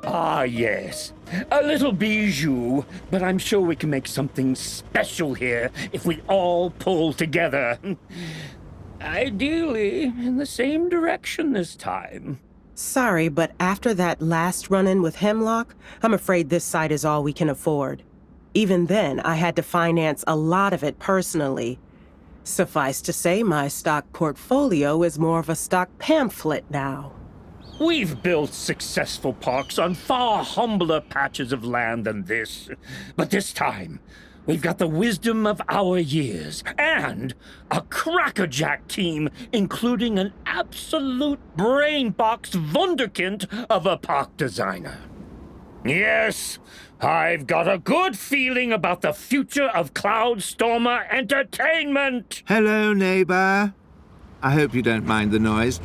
Ah, yes. A little bijou, but I'm sure we can make something special here if we all pull together. Ideally, in the same direction this time. Sorry, but after that last run-in with Hemlock, I'm afraid this site is all we can afford. Even then, I had to finance a lot of it personally. Suffice to say, my stock portfolio is more of a stock pamphlet now. We've built successful parks on far humbler patches of land than this. But this time, we've got the wisdom of our years and a crackerjack team, including an absolute brain-box wunderkind of a park designer. Yes, I've got a good feeling about the future of Cloudstormer Entertainment! Hello, neighbor. I hope you don't mind the noise.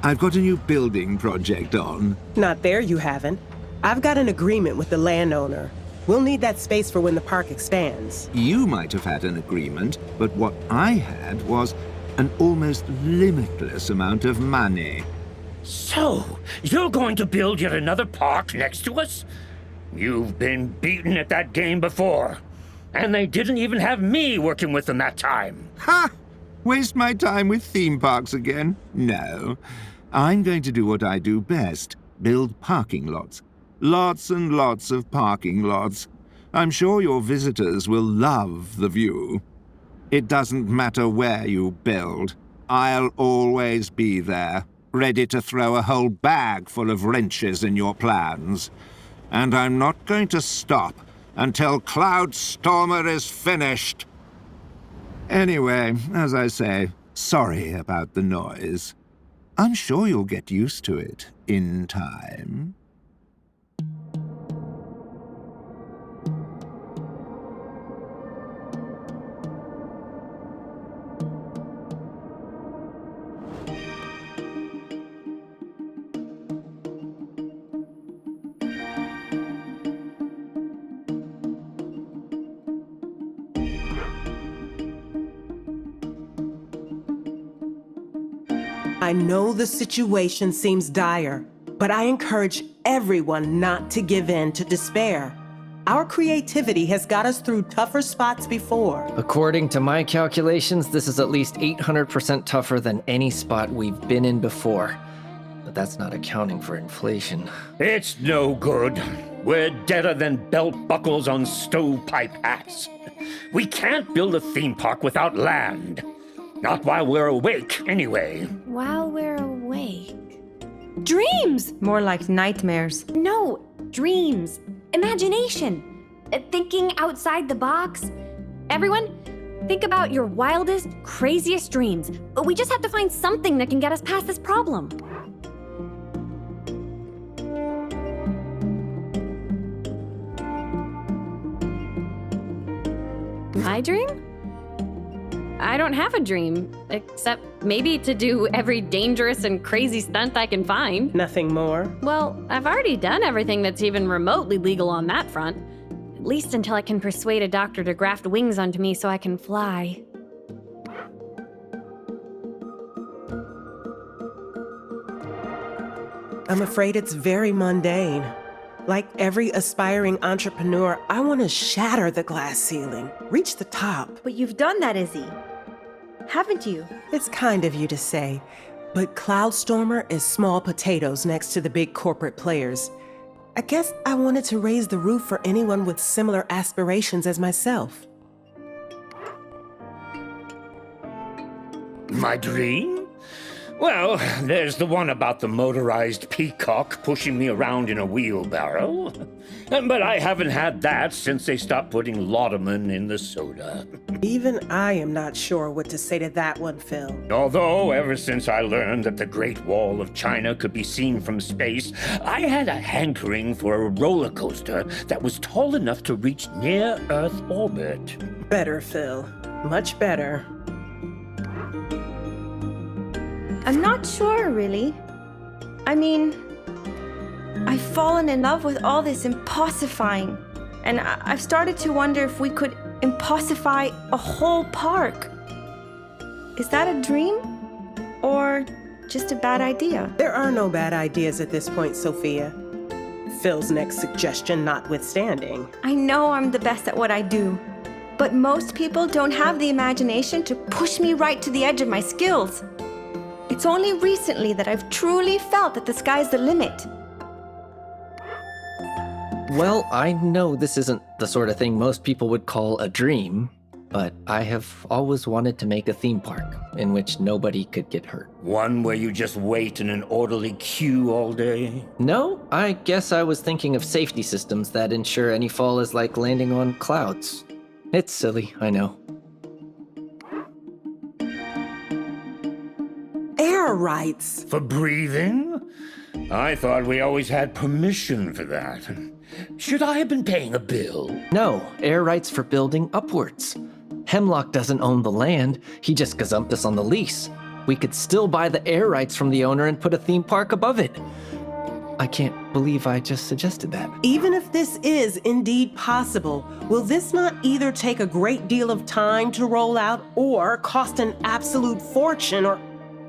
I've got a new building project on. Not there, you haven't. I've got an agreement with the landowner. We'll need that space for when the park expands. You might have had an agreement, but what I had was an almost limitless amount of money. So, you're going to build yet another park next to us? You've been beaten at that game before. And they didn't even have me working with them that time. Ha! Waste my time with theme parks again? No. I'm going to do what I do best. Build parking lots. Lots and lots of parking lots. I'm sure your visitors will love the view. It doesn't matter where you build. I'll always be there, ready to throw a whole bag full of wrenches in your plans. And I'm not going to stop until Cloudstormer is finished. Anyway, as I say, sorry about the noise. I'm sure you'll get used to it in time. I know the situation seems dire, but I encourage everyone not to give in to despair. Our creativity has got us through tougher spots before. According to my calculations, this is at least 800% tougher than any spot we've been in before. But that's not accounting for inflation. It's no good. We're deader than belt buckles on stovepipe hats. We can't build a theme park without land. Not while we're awake, anyway. While we're awake. Dreams! More like nightmares. No, dreams. Imagination. Thinking outside the box. Everyone, think about your wildest, craziest dreams. We just have to find something that can get us past this problem. My dream? I don't have a dream, except maybe to do every dangerous and crazy stunt I can find. Nothing more? Well, I've already done everything that's even remotely legal on that front. At least until I can persuade a doctor to graft wings onto me so I can fly. I'm afraid it's very mundane. Like every aspiring entrepreneur, I want to shatter the glass ceiling, reach the top. But you've done that, Izzy. Haven't you? It's kind of you to say, but Cloudstormer is small potatoes next to the big corporate players. I guess I wanted to raise the roof for anyone with similar aspirations as myself. My dream? Well, there's the one about the motorized peacock pushing me around in a wheelbarrow. But I haven't had that since they stopped putting laudanum in the soda. Even I am not sure what to say to that one, Phil. Although, ever since I learned that the Great Wall of China could be seen from space, I had a hankering for a roller coaster that was tall enough to reach near-Earth orbit. Better, Phil. Much better. I'm not sure, really. I mean, I've fallen in love with all this impossifying, and I've started to wonder if we could impossify a whole park. Is that a dream? Or just a bad idea? There are no bad ideas at this point, Sophia. Phil's next suggestion notwithstanding. I know I'm the best at what I do, but most people don't have the imagination to push me right to the edge of my skills. It's only recently that I've truly felt that the sky's the limit. Well, I know this isn't the sort of thing most people would call a dream, but I have always wanted to make a theme park in which nobody could get hurt. One where you just wait in an orderly queue all day? No, I guess I was thinking of safety systems that ensure any fall is like landing on clouds. It's silly, I know. Air rights. For breathing? I thought we always had permission for that. Should I have been paying a bill? No, air rights for building upwards. Hemlock doesn't own the land, he just gazumped us on the lease. We could still buy the air rights from the owner and put a theme park above it. I can't believe I just suggested that. Even if this is indeed possible, will this not either take a great deal of time to roll out or cost an absolute fortune or,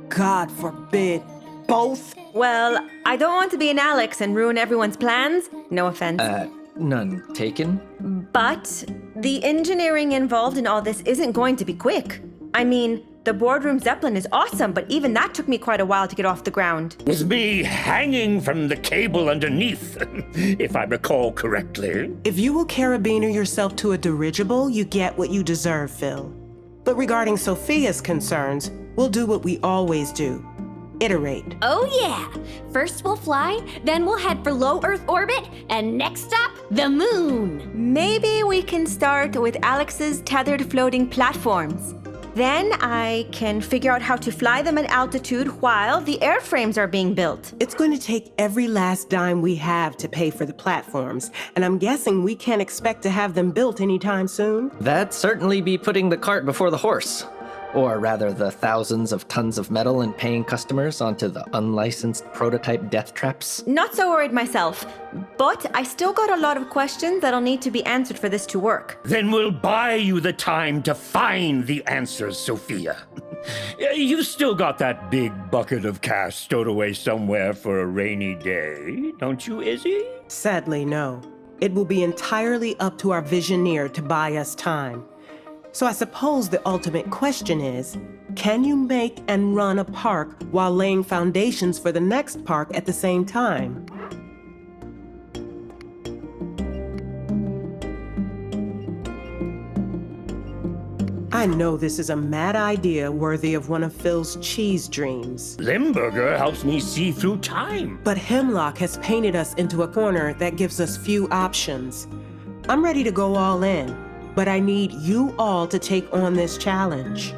God forbid, both? Well, I don't want to be an Alex and ruin everyone's plans. No offense. None taken? But the engineering involved in all this isn't going to be quick. I mean, the boardroom Zeppelin is awesome, but even that took me quite a while to get off the ground. With me hanging from the cable underneath, if I recall correctly. If you will carabiner yourself to a dirigible, you get what you deserve, Phil. But regarding Sophia's concerns, we'll do what we always do. Iterate. Oh yeah! First we'll fly, then we'll head for low Earth orbit, and next stop, the moon! Maybe we can start with Alex's tethered floating platforms. Then I can figure out how to fly them at altitude while the airframes are being built. It's going to take every last dime we have to pay for the platforms, and I'm guessing we can't expect to have them built anytime soon. That'd certainly be putting the cart before the horse. Or rather, the thousands of tons of metal and paying customers onto the unlicensed prototype death traps. Not so worried myself, but I still got a lot of questions that'll need to be answered for this to work. Then we'll buy you the time to find the answers, Sophia. You've still got that big bucket of cash stowed away somewhere for a rainy day, don't you, Izzy? Sadly, no. It will be entirely up to our Visioneer to buy us time. So I suppose the ultimate question is, can you make and run a park while laying foundations for the next park at the same time? I know this is a mad idea worthy of one of Phil's cheese dreams. Limburger helps me see through time. But Hemlock has painted us into a corner that gives us few options. I'm ready to go all in, but I need you all to take on this challenge.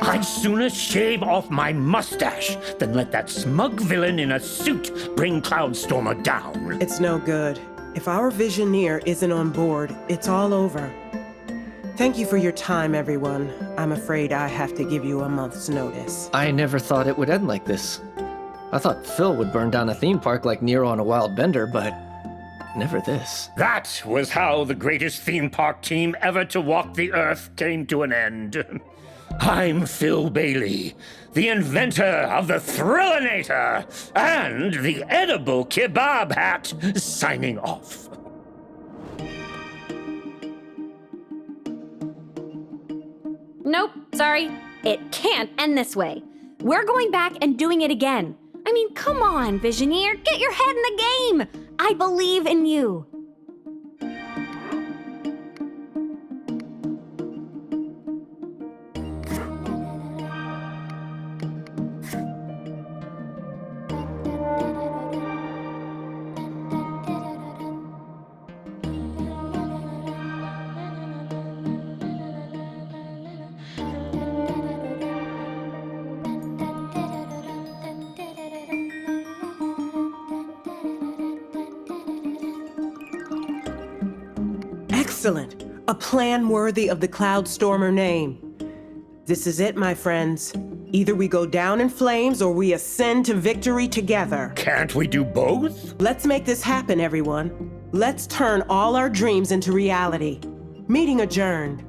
I'd sooner shave off my mustache than let that smug villain in a suit bring Cloudstormer down. It's no good. If our Visioneer isn't on board, it's all over. Thank you for your time, everyone. I'm afraid I have to give you a month's notice. I never thought it would end like this. I thought Phil would burn down a theme park like Nero on a Wild Bender, but never this. That was how the greatest theme park team ever to walk the earth came to an end. I'm Phil Bailey, the inventor of the Thrillinator and the edible kebab hat, signing off. Nope, sorry. It can't end this way. We're going back and doing it again. I mean, come on, Visioneer, get your head in the game! I believe in you. Excellent. A plan worthy of the Cloudstormer name. This is it, my friends. Either we go down in flames or we ascend to victory together. Can't we do both? Let's make this happen, everyone. Let's turn all our dreams into reality. Meeting adjourned.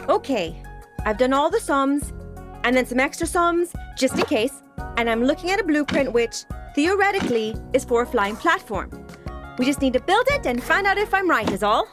Okay, I've done all the sums, and then some extra sums, just in case, and I'm looking at a blueprint which, theoretically, is for a flying platform. We just need to build it and find out if I'm right is all.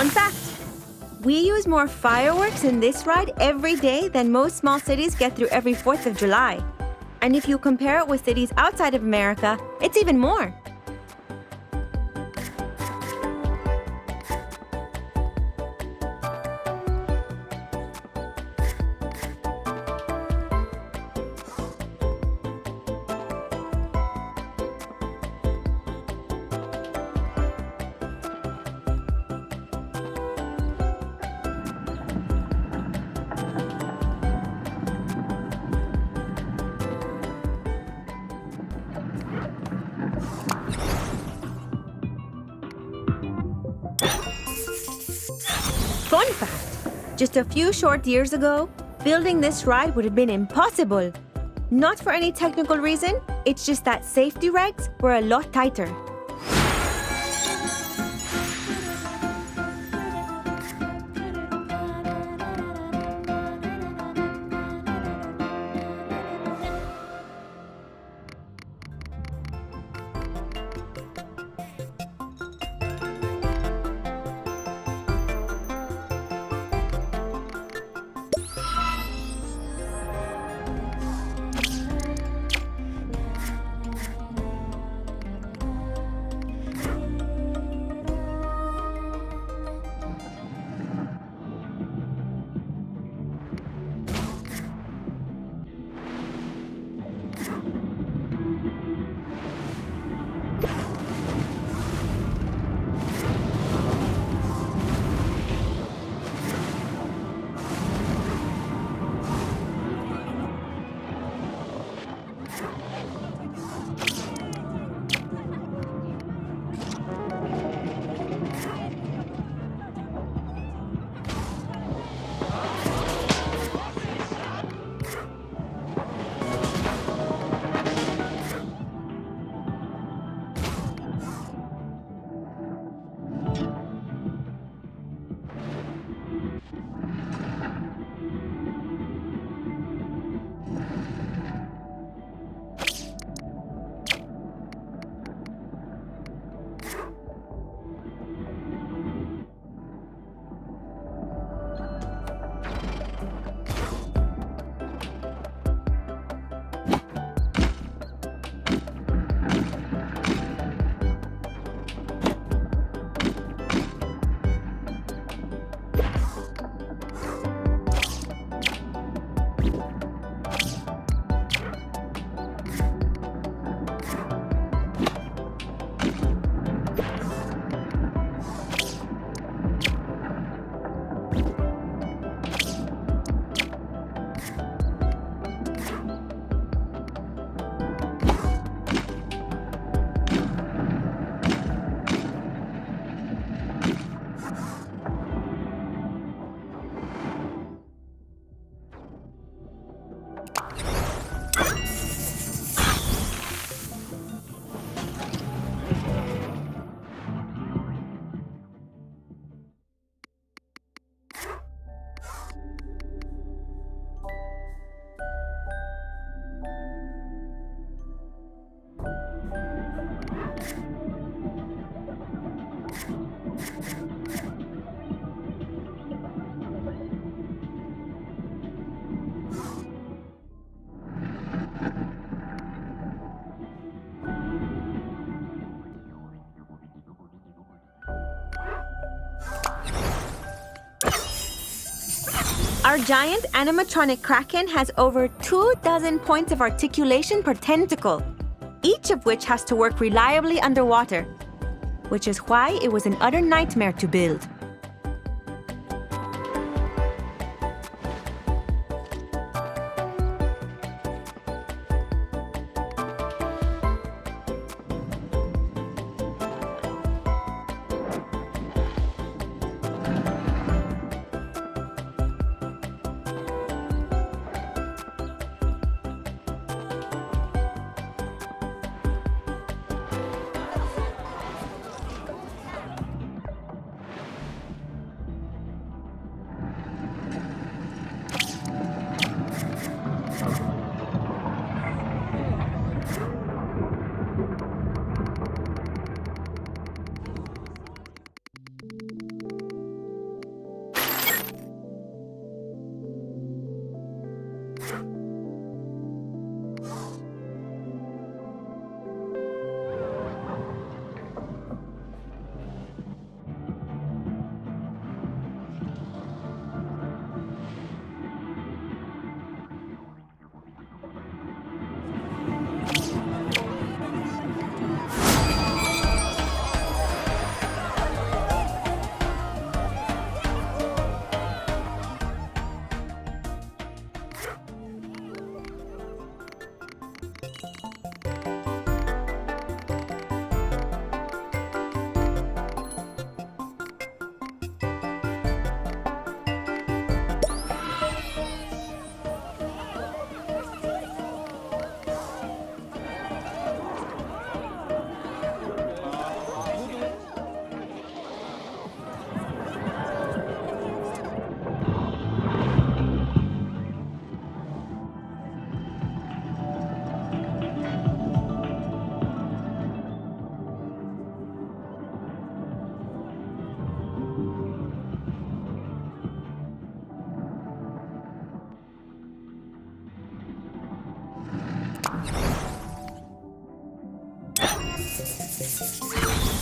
Fun fact, we use more fireworks in this ride every day than most small cities get through every 4th of July. And if you compare it with cities outside of America, it's even more. Fun fact, just a few short years ago, building this ride would have been impossible. Not for any technical reason, it's just that safety regs were a lot tighter. Our giant animatronic Kraken has over 24 points of articulation per tentacle, each of which has to work reliably underwater, which is why it was an utter nightmare to build.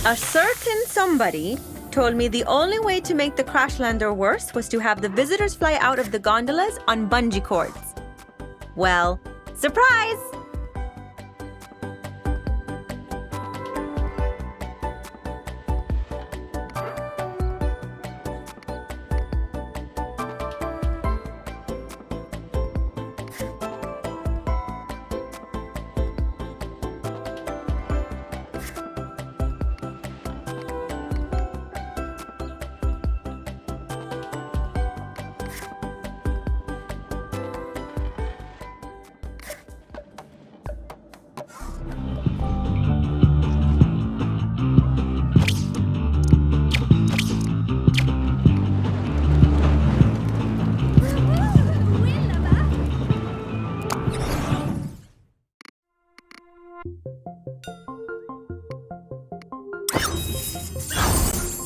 A certain somebody told me the only way to make the crash lander worse was to have the visitors fly out of the gondolas on bungee cords. Well, surprise!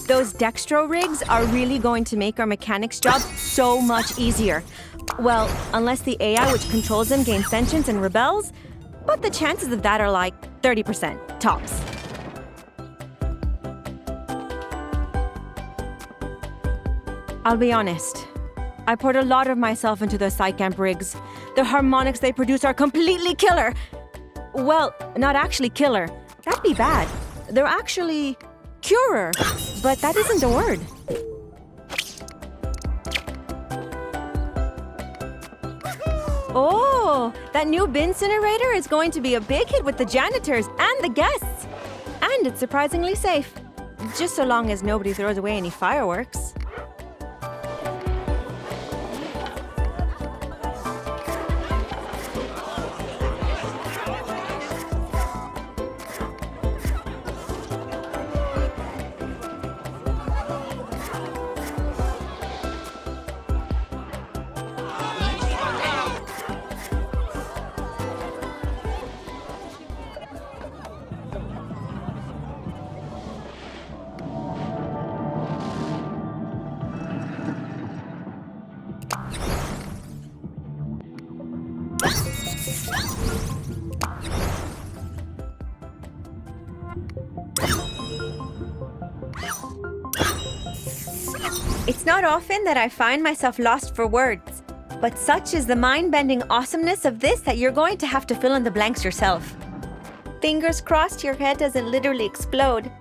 Those dextro rigs are really going to make our mechanics' job so much easier. Well, unless the AI which controls them gains sentience and rebels, but the chances of that are like 30%, tops. I'll be honest. I poured a lot of myself into those Psycamp rigs. The harmonics they produce are completely killer. Well, not actually killer. That'd be bad. They're actually curer, but that isn't the word. Oh, that new Bincinerator is going to be a big hit with the janitors and the guests. And it's surprisingly safe. Just so long as nobody throws away any fireworks. It's not often that I find myself lost for words, but such is the mind-bending awesomeness of this that you're going to have to fill in the blanks yourself. Fingers crossed your head doesn't literally explode.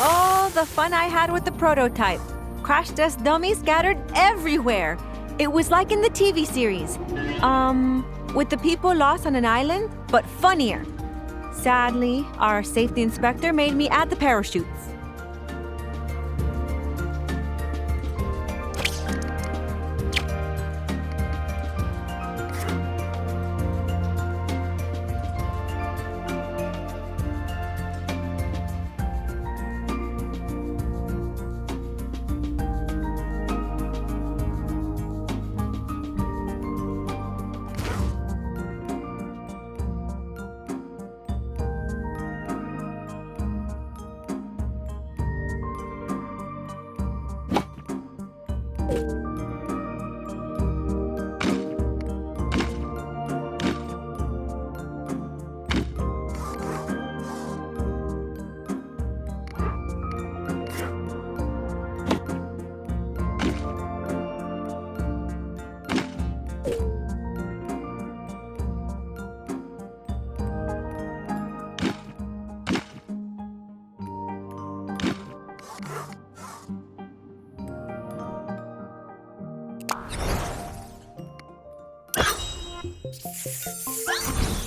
Oh, the fun I had with the prototype. Crash test dummies scattered everywhere. It was like in the TV series. With the people lost on an island, but funnier. Sadly, our safety inspector made me add the parachutes.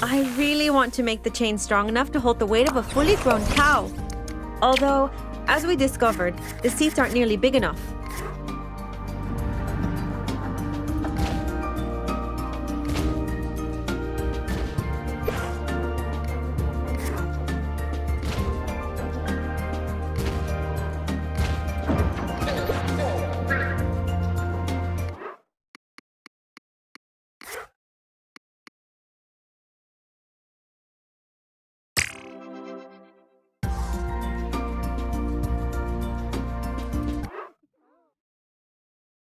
I really want to make the chain strong enough to hold the weight of a fully grown cow. Although, as we discovered, the seats aren't nearly big enough.